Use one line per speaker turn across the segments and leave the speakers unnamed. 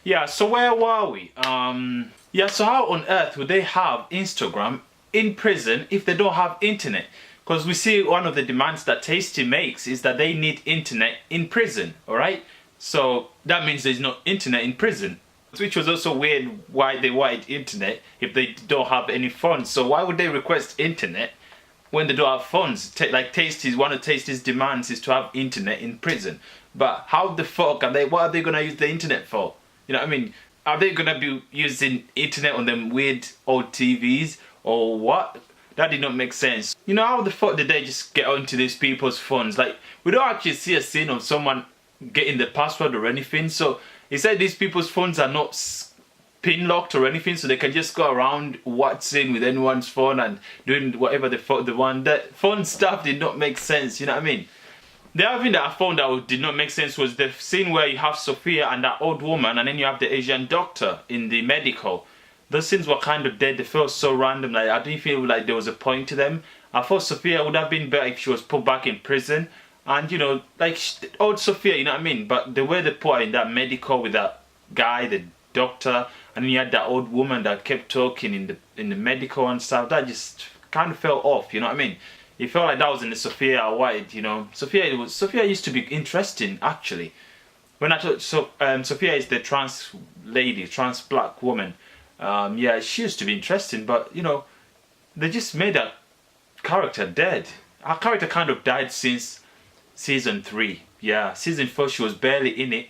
Yeah, so where were we? Yeah, so how on earth would they have Instagram in prison if they don't have internet? Because we see one of the demands that Tasty makes is that they need internet in prison, alright? So that means there's no internet in prison. Which was also weird why they wanted internet if they don't have any funds. So why would they request internet when they don't have funds? Like Tasty's, one of Tasty's demands is to have internet in prison. But how the fuck are they, what are they gonna use the internet for? You know what I mean? Are they gonna be using internet on them weird old TVs or what? That did not make sense. You know, how the fuck did they just get onto these people's phones? Like, we don't actually see a scene of someone getting the password or anything. So he said these people's phones are not pin locked or anything, so they can just go around what's in with anyone's phone and doing whatever the fuck they want. That phone stuff did not make sense, you know what I mean? The other thing that I found that did not make sense was the scene where you have Sophia and that old woman, and then you have the Asian doctor in the medical. Those scenes were kind of dead. They felt so random. Like, I didn't feel like there was a point to them. I thought Sophia would have been better if she was put back in prison. And, you know, like, old Sophia, you know what I mean? But the way they put her in that medical with that guy, the doctor, and then you had that old woman that kept talking in the medical and stuff, that just kind of fell off, you know what I mean? It felt like that was in the Sophia I wanted, you know. Sophia used to be interesting, actually. When I thought Sophia is the trans lady, trans black woman. Yeah, she used to be interesting, but you know, they just made that character dead. Her character kind of died since season 3. Yeah, season 4 she was barely in it.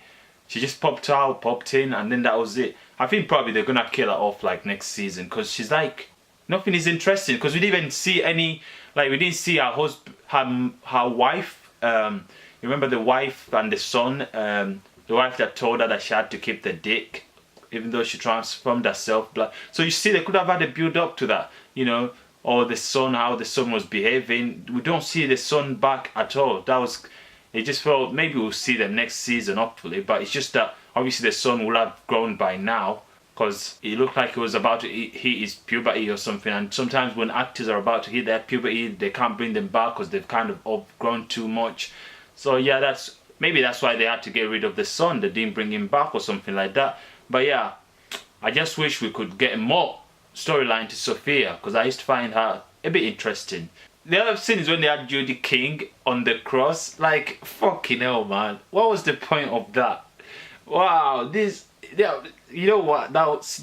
She just popped out, popped in, and then that was it. I think probably they're gonna kill her off like next season because she's like, nothing is interesting. Because we didn't even see any, like, we didn't see her husband, her wife. You remember the wife and the son, the wife that told her that she had to keep the dick, even though she transformed herself black. So you see, they could have had a build up to that, you know, or the son, how the son was behaving. We don't see the son back at all. That was, it just felt, maybe we'll see them next season, hopefully, but it's just that obviously the son will have grown by now, because it looked like he was about to hit his puberty or something, and sometimes when actors are about to hit their puberty, they can't bring them back because they've kind of outgrown too much. So yeah, maybe that's why they had to get rid of the son. They didn't bring him back or something like that. But yeah, I just wish we could get more storyline to Sophia, because I used to find her a bit interesting. The other scene is when they had Judy King on the cross. Like, fucking hell, man. What was the point of that? Wow, you know what?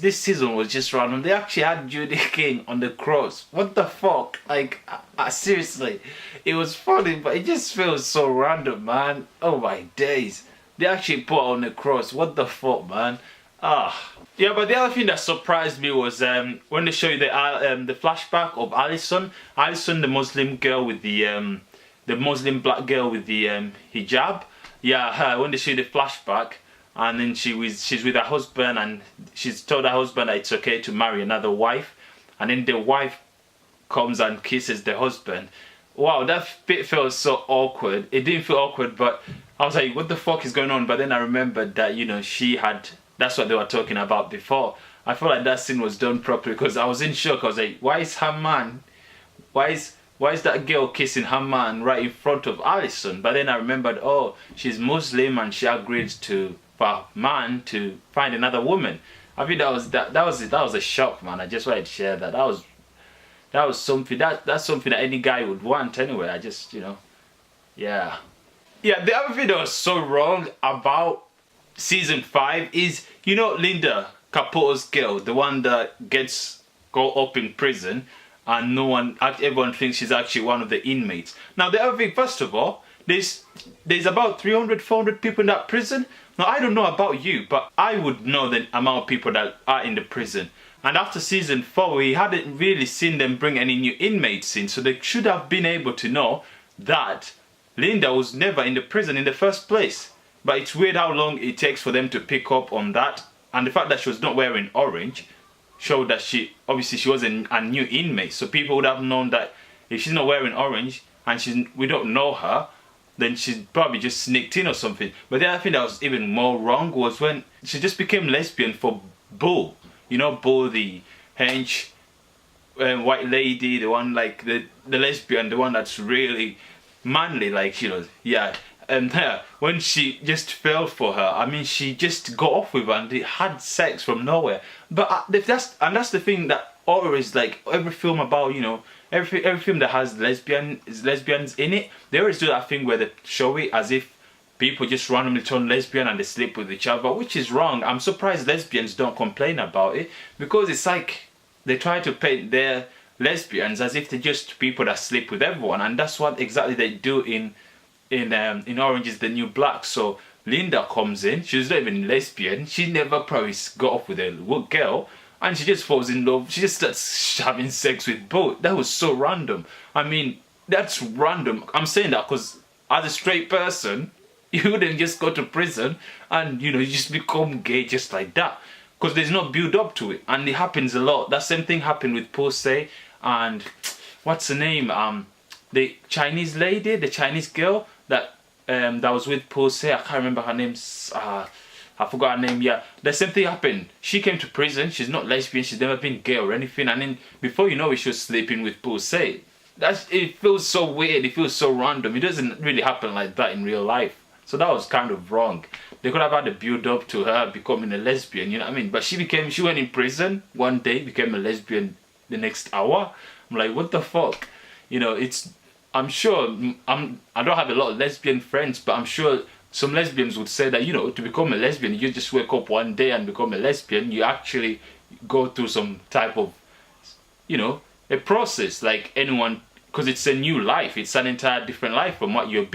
This season was just random. They actually had Judy King on the cross. What the fuck? Like, seriously, it was funny, but it just feels so random, man. Oh my days. They actually put her on the cross. What the fuck, man? Yeah, but the other thing that surprised me was when they show you the flashback of Allison, the Muslim girl with the Muslim black girl with the hijab. Yeah, her. When they show you the flashback, and then she's with her husband, and she's told her husband that it's okay to marry another wife, and then the wife comes and kisses the husband. Wow, that bit felt so awkward. It didn't feel awkward, but I was like, what the fuck is going on? But then I remembered that, you know, that's what they were talking about before. I felt like that scene was done properly, because I was in shock. I was like, why is that girl kissing her man right in front of Allison? But then I remembered, oh, she's Muslim and she agreed for a man to find another woman. I think that was a shock, man. I just wanted to share that. That was something that's something that any guy would want anyway. I just, you know, yeah. Yeah, the other thing that was so wrong about season 5 is, you know, Linda Capoto's girl, the one that gets go up in prison, and everyone thinks she's actually one of the inmates. Now the other thing, first of all, there's about 300-400 people in that prison. Now I don't know about you, but I would know the amount of people that are in the prison. And after season 4, we hadn't really seen them bring any new inmates in, so they should have been able to know that Linda was never in the prison in the first place. But it's weird how long it takes for them to pick up on that. And the fact that she was not wearing orange showed that she was a new inmate. So people would have known that if she's not wearing orange and we don't know her, then she's probably just sneaked in or something. But the other thing that was even more wrong was when she just became lesbian for Bull. You know, Bull, the hench white lady, the one like the lesbian, the one that's really manly, like, you know, yeah. when she just fell for her, I mean, she just got off with her and they had sex from nowhere. But that's the thing that always, like, every film about, you know, every film that has lesbians in it, they always do that thing where they show it as if people just randomly turn lesbian and they sleep with each other, which is wrong. I'm surprised lesbians don't complain about it, because it's like they try to paint their lesbians as if they're just people that sleep with everyone, and that's what exactly they do in Orange Is the New Black. So Linda comes in, she's not even lesbian, she never probably got off with a girl, and she just falls in love, she just starts having sex with both. That was so random. I mean, that's random. I'm saying that because as a straight person, you wouldn't just go to prison and, you know, you just become gay just like that, because there's no build up to it, and it happens a lot. That same thing happened with Posey and what's her name, the Chinese lady, the Chinese girl that was with Posey. I can't remember her name. I forgot her name. Yeah, the same thing happened. She came to prison. She's not lesbian. She's never been gay or anything. And then before you know it, she was sleeping with Posey. It feels so weird. It feels so random. It doesn't really happen like that in real life. So that was kind of wrong. They could have had a build up to her becoming a lesbian, you know what I mean? But she went in prison one day, became a lesbian the next hour. I'm like, what the fuck? You know, I'm sure, I don't have a lot of lesbian friends, but I'm sure some lesbians would say that, you know, to become a lesbian, you just wake up one day and become a lesbian. You actually go through some type of, you know, a process like anyone, because it's a new life. It's an entire different life from what you've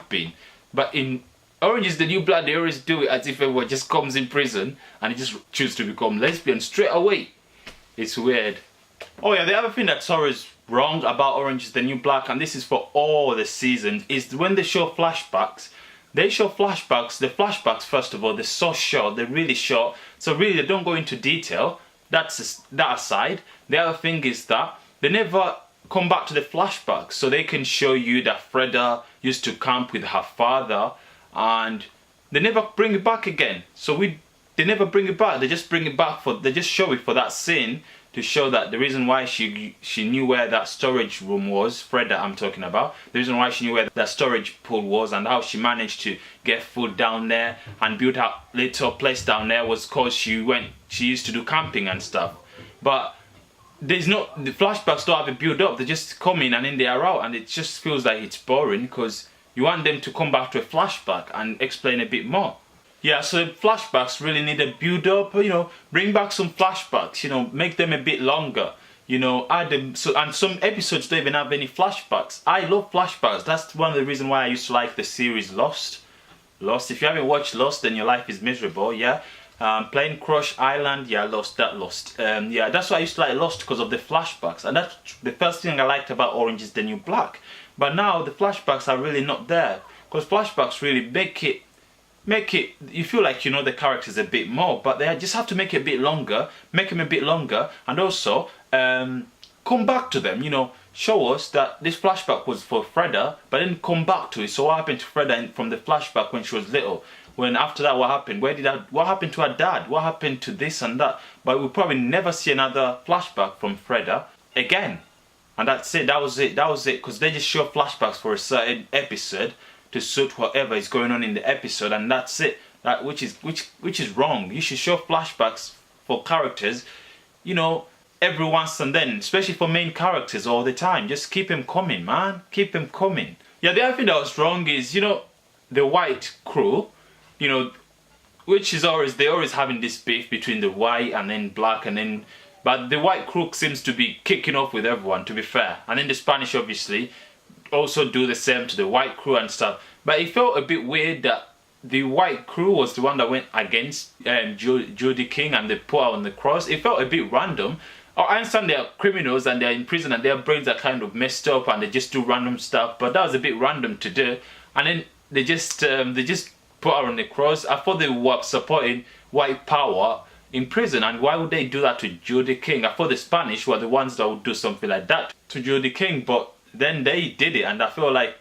been. But in Orange Is the New Black, they always do it as if everyone just comes in prison and they just choose to become lesbian straight away. It's weird. Oh yeah, the other thing that's always wrong about Orange Is the New Black, and this is for all the seasons, is when they show flashbacks. They show flashbacks. The flashbacks, first of all, they're so short. They're really short. So really, they don't go into detail. That aside. The other thing is that they never come back to the flashbacks, so they can show you that Freda used to camp with her father, and they never bring it back again. They never bring it back. They just bring it back they just show it for that scene, to show that the reason why she knew where that storage room was, Freda I'm talking about, the reason why she knew where that storage pool was and how she managed to get food down there and build her little place down there was because she used to do camping and stuff. But the flashbacks don't have a build up. They just come in and then they are out, and it just feels like it's boring, because you want them to come back to a flashback and explain a bit more. Yeah, so flashbacks really need a build up, you know, bring back some flashbacks, you know, make them a bit longer, you know, add them. And some episodes don't even have any flashbacks. I love flashbacks. That's one of the reasons why I used to like the series Lost. If you haven't watched Lost, then your life is miserable, yeah. Plane Crush Island, yeah, Lost. Yeah, that's why I used to like Lost, because of the flashbacks, and that's the first thing I liked about Orange Is the New Black. But now the flashbacks are really not there, because flashbacks really make it, you feel like you know the characters a bit more, but they just have to make it a bit longer, and also come back to them, you know, show us that this flashback was for Freda, but then come back to it. So what happened to Freda from the flashback when she was little? When after that, what happened? What happened to her dad? What happened to this and that? But we'll probably never see another flashback from Freda again. And that's it. That was it. Because they just show flashbacks for a certain episode to suit whatever is going on in the episode, and that's it. Which is wrong. You should show flashbacks for characters, you know, every once and then, especially for main characters all the time. Just keep them coming, man. Keep them coming. Yeah, the other thing that was wrong is, you know, the white crew. You know, they're always having this beef between the white and then black, but the white crew seems to be kicking off with everyone, to be fair. And then the Spanish obviously also do the same to the white crew and stuff. But it felt a bit weird that the white crew was the one that went against Jody King and they put her on the cross. It felt a bit random. I understand they're criminals and they're in prison and their brains are kind of messed up and they just do random stuff, but that was a bit random to do. And then they just put her on the cross. I thought they were supporting white power in prison, and why would they do that to Jody King? I thought the Spanish were the ones that would do something like that to Jody King, but then they did it, and I feel like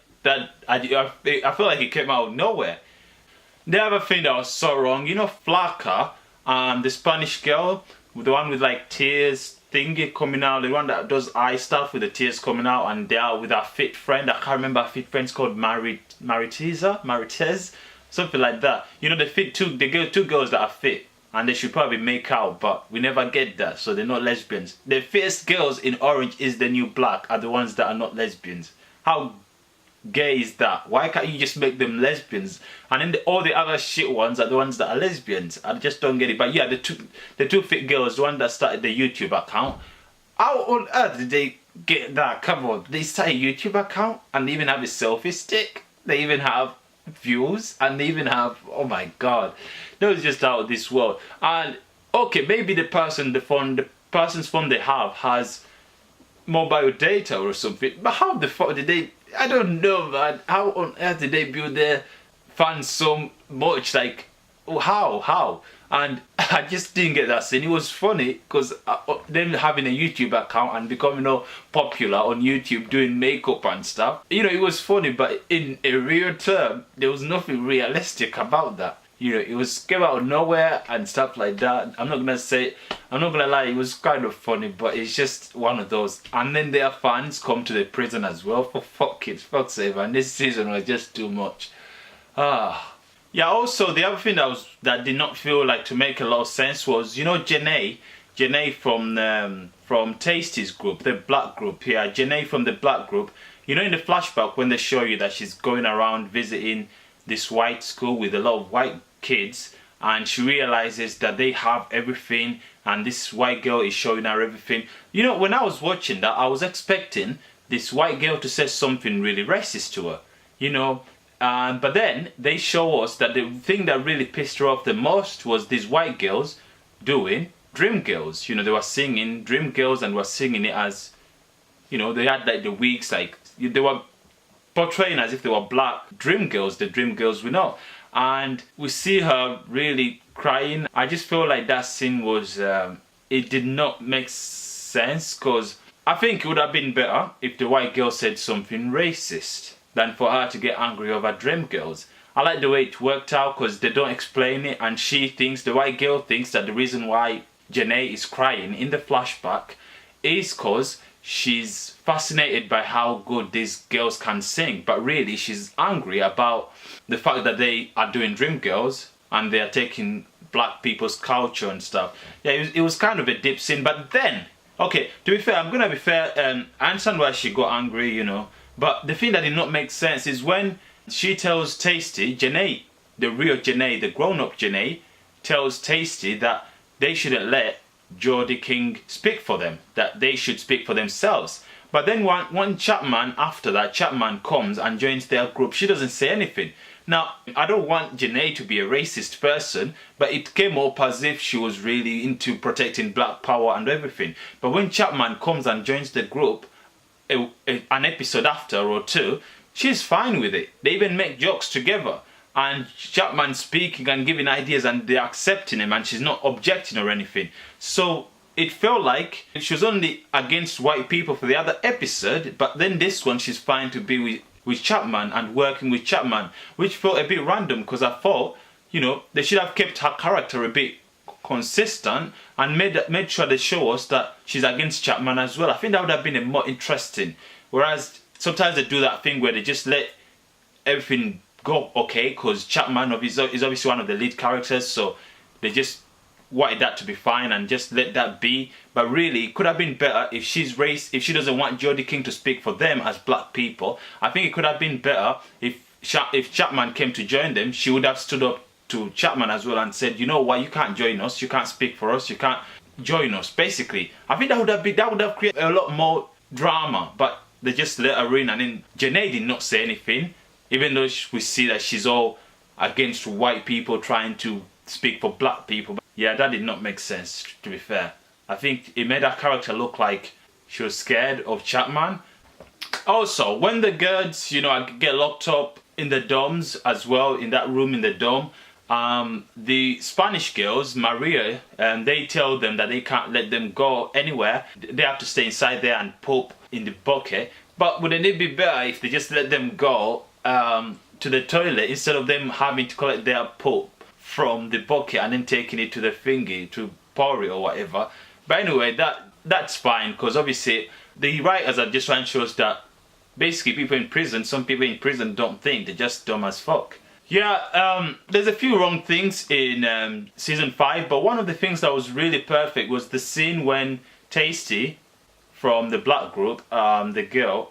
I feel like it came out of nowhere. The other thing that was so wrong, you know, Flaca, the Spanish girl, the one with like tears thingy coming out, the one that does eye stuff with the tears coming out, and they are with our fit friend. I can't remember our fit friend's called Maritez, something like that. You know, two girls that are fit, and they should probably make out, but we never get that, so they're not lesbians. The fittest girls in Orange is the New Black are the ones that are not lesbians. How gay is that? Why can't you just make them lesbians? And then all the other shit ones are the ones that are lesbians. I just don't get it. But yeah, the two fit girls, the one that started the YouTube account, how on earth did they get that? Come on, they start a YouTube account and they even have a selfie stick. They even have views and they even have, oh my god, that was just out of this world. And okay, maybe the person's phone they have has mobile data or something, but how the fuck did they, I don't know, man, how on earth did they build their fans so much? Like, how? And I just didn't get that scene. It was funny because them having a YouTube account and becoming all popular on YouTube doing makeup and stuff, you know, it was funny, but in a real term there was nothing realistic about that. You know, it came out of nowhere and stuff like that. I'm not gonna lie, it was kind of funny, but it's just one of those. And then their fans come to the prison as well, for fuck's sake, man. This season was just too much. Yeah, also the other thing that did not feel like to make a lot of sense was, you know, Janae from Tasty's group, the black group. Yeah, Janae from the black group. You know, in the flashback when they show you that she's going around visiting this white school with a lot of white kids, and she realizes that they have everything and this white girl is showing her everything. You know, when I was watching that, I was expecting this white girl to say something really racist to her, you know, but then they show us that the thing that really pissed her off the most was these white girls doing Dream Girls. You know, they were singing Dream Girls and were singing it as, you know, they had like the wigs, like they were portraying as if they were black Dream Girls, the Dream Girls we know. And we see her really crying. I just feel like that scene was, it did not make sense, because I think it would have been better if the white girl said something racist than for her to get angry over Dream Girls. I like the way it worked out because they don't explain it, and the white girl thinks that the reason why Janae is crying in the flashback is because she's fascinated by how good these girls can sing, but really she's angry about the fact that they are doing Dream Girls and they are taking black people's culture and stuff. Yeah, it was kind of a deep scene, but then, okay, to be fair, I'm gonna be fair, I understand why she got angry, you know, but the thing that did not make sense is when she tells Tasty, Janae, the real Janae, the grown-up Janae, tells Tasty that they shouldn't let Jodie King speak for them, that they should speak for themselves. But then one Chapman, after that, Chapman comes and joins their group. She doesn't say anything. Now, I don't want Janae to be a racist person, but it came up as if she was really into protecting black power and everything. But when Chapman comes and joins the group, an episode after or two, she's fine with it. They even make jokes together. And Chapman speaking and giving ideas and they're accepting him and she's not objecting or anything. So it felt like she was only against white people for the other episode, but then this one she's fine to be with Chapman and working with Chapman, which felt a bit random because I thought, you know, they should have kept her character a bit consistent and made sure they show us that she's against Chapman as well. I think that would have been a more interesting. Whereas sometimes they do that thing where they just let everything go okay because Chapman is obviously one of the lead characters, so they just wanted that to be fine and just let that be. But really, it could have been better if if she doesn't want Jodie King to speak for them as black people. I think it could have been better if Chapman came to join them. She would have stood up to Chapman as well and said, you know what, you can't join us, you can't speak for us, you can't join us, basically. I think that would have created a lot more drama, but they just let her in. And then Janae did not say anything, even though we see that she's all against white people trying to speak for black people. But yeah, that did not make sense, to be fair. I think it made her character look like she was scared of Chapman. Also, when the girls, you know, get locked up in the dorms as well, in that room in the dorm, the Spanish girls, Maria, they tell them that they can't let them go anywhere. They have to stay inside there and poop in the bucket. But wouldn't it be better if they just let them go to the toilet instead of them having to collect their poop from the bucket and then taking it to the thingy to Pori or whatever. But anyway, that's fine, because obviously the writers are just trying to show us that basically people in prison, some people in prison don't think, they're just dumb as fuck. Yeah, there's a few wrong things in season 5, but one of the things that was really perfect was the scene when Tasty from the black group, the girl,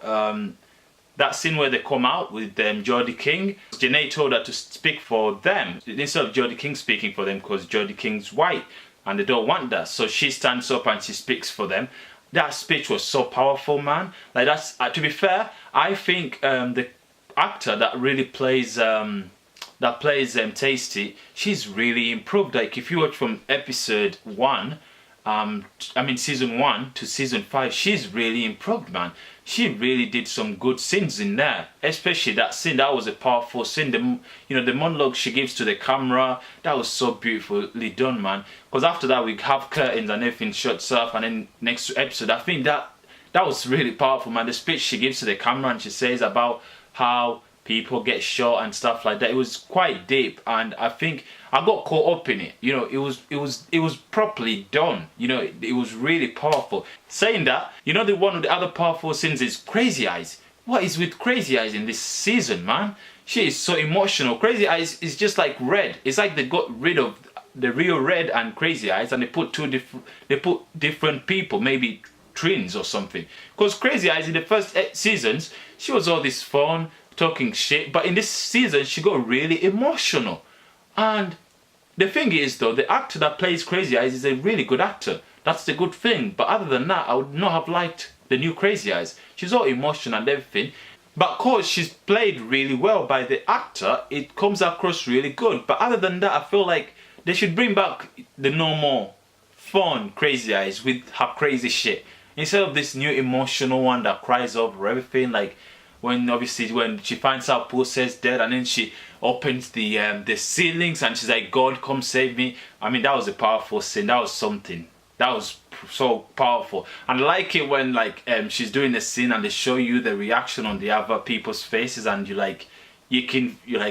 that scene where they come out with Jodie King. Janae told her to speak for them instead of Jodie King speaking for them, because Jodie King's white and they don't want that. So she stands up and she speaks for them. That speech was so powerful, man. Like, that's to be fair, I think the actor that really plays Tasty, she's really improved. Like, if you watch from episode 1, season 1 to season 5, she's really improved, man. She really did some good scenes in there, especially that scene. That was a powerful scene. The monologue she gives to the camera, that was so beautifully done, man. Because after that we have curtains and everything shuts off, and then next episode, I think that was really powerful, man. The speech she gives to the camera and she says about how people get shot and stuff like that, it was quite deep, and I think I got caught up in it. You know, it was properly done. You know, it was really powerful. Saying that, you know, one of the other powerful scenes is Crazy Eyes. What is with Crazy Eyes in this season, man? She is so emotional. Crazy Eyes is just like Red. It's like they got rid of the real Red and Crazy Eyes, and they put different people, maybe twins or something. Because Crazy Eyes in the first 8 seasons, she was all this fun, talking shit, but in this season she got really emotional. And the thing is though, the actor that plays Crazy Eyes is a really good actor. That's the good thing. But other than that, I would not have liked the new Crazy Eyes. She's all emotional and everything, but cause she's played really well by the actor, it comes across really good. But other than that, I feel like they should bring back the normal fun Crazy Eyes with her crazy shit, instead of this new emotional one that cries over everything. Like when she finds out Pussa's dead, and then she opens the ceilings and she's like, God, come save me. I mean, that was a powerful scene. That was something. That was so powerful. And I like it when she's doing the scene and they show you the reaction on the other people's faces, and you're like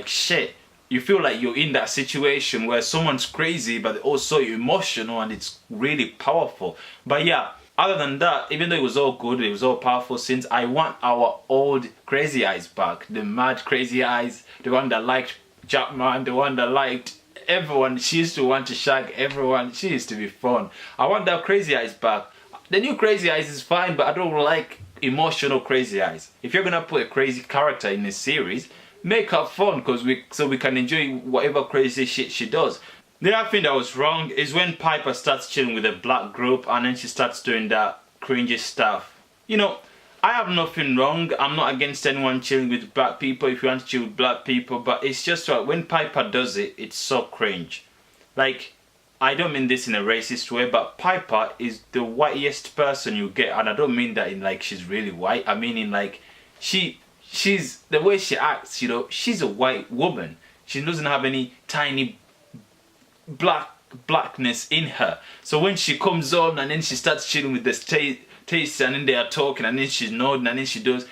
shit. You feel like you're in that situation where someone's crazy but also you're emotional, and it's really powerful. But yeah, other than that, even though it was all good, it was all powerful scenes, I want our old Crazy Eyes back. The mad Crazy Eyes, the one that liked Chapman, the one that liked everyone. She used to want to shag everyone. She used to be fun. I want that Crazy Eyes back. The new Crazy Eyes is fine, but I don't like emotional Crazy Eyes. If you're gonna put a crazy character in this series, make her fun, so we can enjoy whatever crazy shit she does. The other thing that was wrong is when Piper starts chilling with a black group and then she starts doing that cringy stuff. You know, I have nothing wrong. I'm not against anyone chilling with black people if you want to chill with black people, but it's just right, when Piper does it, it's so cringe. Like, I don't mean this in a racist way, but Piper is the whitest person you get, and I don't mean that in like she's really white. I mean in like she's the way she acts, you know, she's a white woman. She doesn't have any tiny blackness in her. So when she comes on and then she starts chilling with this taste, and then they are talking, and then she's nodding, and then she does,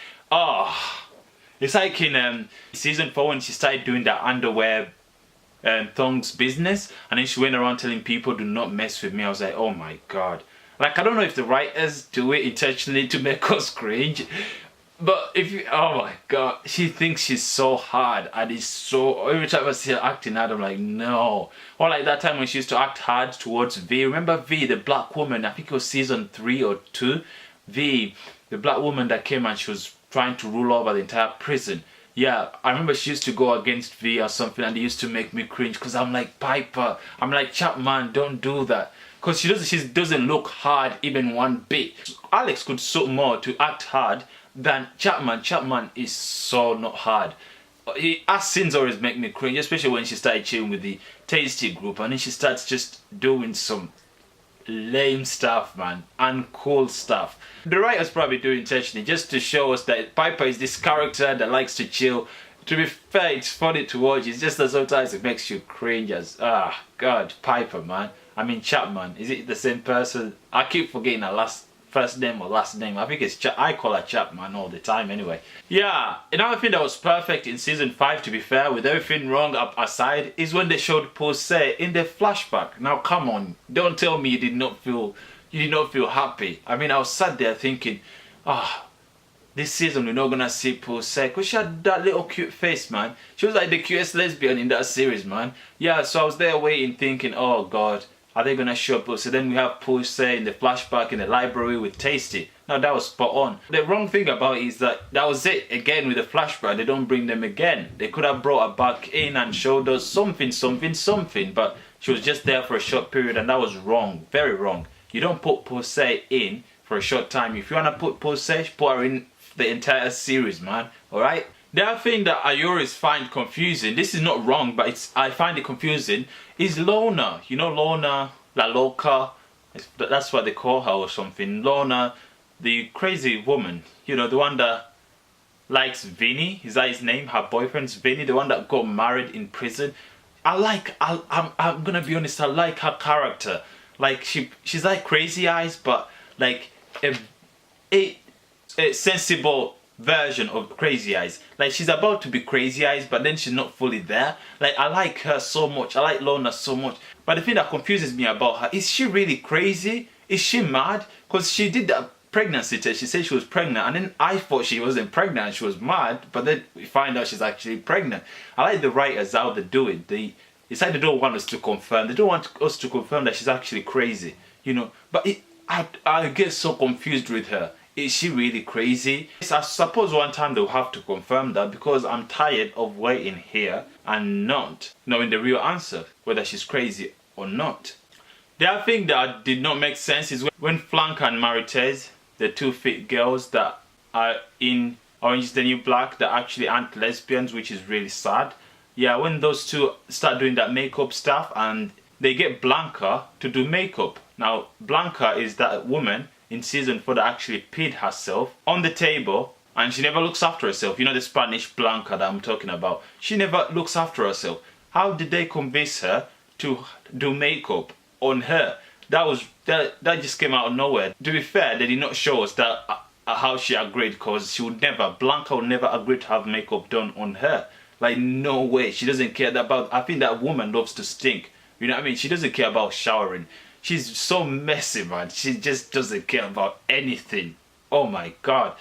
it's like in season 4 when she started doing that underwear thongs business, and then she went around telling people, do not mess with me. I was like, oh my god. Like, I don't know if the writers do it intentionally to make us cringe, but oh my god, she thinks she's so hard, and it's so, every time I see her acting hard, I'm like, no. Or like that time when she used to act hard towards V. Remember V, the black woman? I think it was season 3 or 2. V, the black woman that came and she was trying to rule over the entire prison. Yeah, I remember she used to go against V or something, and they used to make me cringe, because I'm like, Piper, I'm like, Chapman, don't do that. Because she doesn't look hard even one bit. Alex could so more to act hard than Chapman. Chapman is so not hard. Her scenes always make me cringe, especially when she started chilling with the Tasty group, and then she starts just doing some lame stuff, man, uncool stuff. The writers probably do intentionally just to show us that Piper is this character that likes to chill. To be fair, it's funny to watch. It's just that sometimes it makes you cringe as, god, Piper, man. I mean Chapman, is it the same person? I keep forgetting her last first name or last name. I think it's I call her Chapman all the time anyway. Yeah, another thing that was perfect in season 5, to be fair, with everything wrong up aside, is when they showed Posey in the flashback. Now come on, don't tell me you did not feel happy. I mean, I was sat there thinking, this season we're not gonna see Posey, because she had that little cute face, man. She was like the cutest lesbian in that series, man. Yeah, so I was there waiting thinking, oh god, are they gonna show Posey? Then we have Posey in the flashback in the library with Tasty. Now that was spot on. The wrong thing about it is that was it again with the flashback. They don't bring them again. They could have brought her back in and showed us something, but she was just there for a short period, and that was wrong, very wrong. You don't put Posey in for a short time. If you wanna put Posey, put her in the entire series, man. Alright? The other thing that Ayoris find confusing, this is not wrong, but I find it confusing, is Lorna. You know Lorna, La Loca, that's what they call her or something. Lorna, the crazy woman, you know, the one that likes Vinny, is that his name? Her boyfriend's Vinny, the one that got married in prison. I'm gonna be honest, I like her character. Like she's like Crazy Eyes, but like a sensible version of Crazy Eyes. Like she's about to be Crazy Eyes, but then she's not fully there. Like I like her so much. I like Lorna so much. But the thing that confuses me about her, is she really crazy? Is she mad? Because she did that pregnancy test. She said she was pregnant, and then I thought she wasn't pregnant. She was mad, but then we find out she's actually pregnant. I like the writers how they do it. It's like they don't want us to confirm. They don't want us to confirm that she's actually crazy, you know. But I get so confused with her. Is she really crazy? I suppose one time they'll have to confirm that, because I'm tired of waiting here and not knowing the real answer, whether she's crazy or not. The other thing that did not make sense is when Flanca and Maritez, the two fit girls that are in Orange is the New Black, that actually aren't lesbians, which is really sad. Yeah, when those two start doing that makeup stuff and they get Blanca to do makeup. Now, Blanca is that woman in season 4 that actually peed herself on the table, and she never looks after herself. You know, the Spanish Blanca that I'm talking about. She never looks after herself. How did they convince her to do makeup on her? That just came out of nowhere. To be fair, they did not show us that how she agreed, because Blanca would never agree to have makeup done on her. Like, no way. She doesn't care about, I think that woman loves to stink. You know what I mean? She doesn't care about showering. She's so messy, man. She just doesn't care about anything. Oh my god.